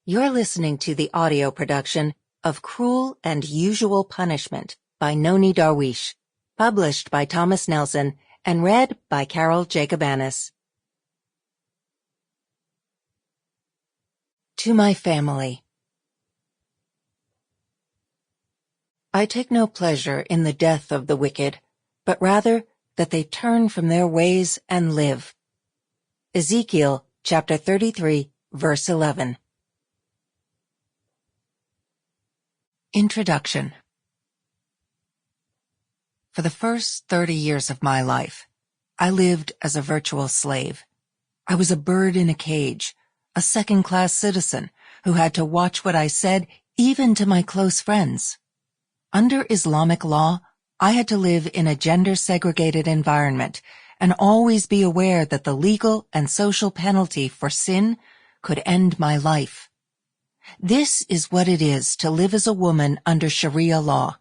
You're listening to the audio production of Cruel and Usual Punishment by Nonie Darwish, published by Thomas Nelson and read by Carol Jacobanis. To my family. I take no pleasure in the death of the wicked, but rather that they turn from their ways and live. Ezekiel chapter 33, verse 11. Introduction. For the first 30 years of my life, I lived as a virtual slave. I was a bird in a cage, a second-class citizen who had to watch what I said even to my close friends. Under Islamic law, I had to live in a gender-segregated environment and always be aware that the legal and social penalty for sin could end my life. This is what it is to live as a woman under Sharia law.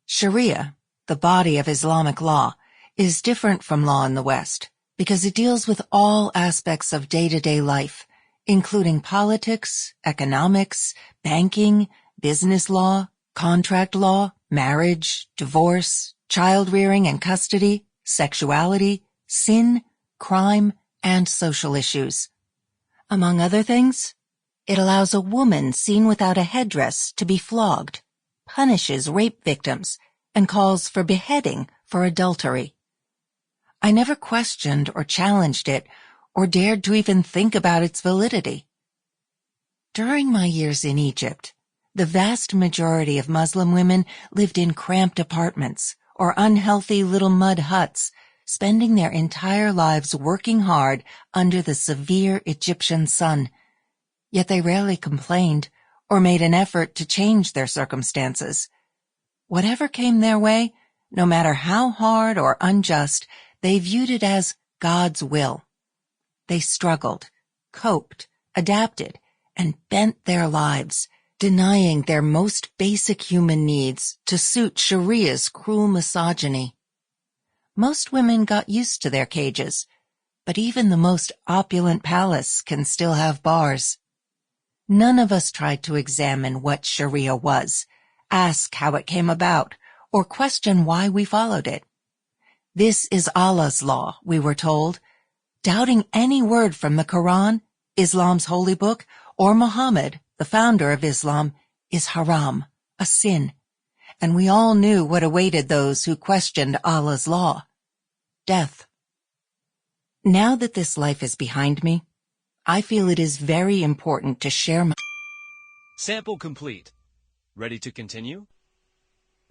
Sharia, the body of Islamic law, is different from law in the West because it deals with all aspects of day-to-day life, including politics, economics, banking, business law, contract law, marriage, divorce, child-rearing and custody, sexuality, sin, crime, and social issues. Among other things, it allows a woman seen without a headdress to be flogged, punishes rape victims, and calls for beheading for adultery. I never questioned or challenged it or dared to even think about its validity. During my years in Egypt, the vast majority of Muslim women lived in cramped apartments or unhealthy little mud huts, spending their entire lives working hard under the severe Egyptian sun. Yet they rarely complained or made an effort to change their circumstances. Whatever came their way, no matter how hard or unjust, they viewed it as God's will. They struggled, coped, adapted, and bent their lives, denying their most basic human needs to suit Sharia's cruel misogyny. Most women got used to their cages, but even the most opulent palace can still have bars. None of us tried to examine what Sharia was, ask how it came about, or question why we followed it. This is Allah's law, we were told. Doubting any word from the Quran, Islam's holy book, or Muhammad, the founder of Islam, is haram, a sin. And we all knew what awaited those who questioned Allah's law: death. Now that this life is behind me, I feel it is very important to share my... Sample complete. Ready to continue?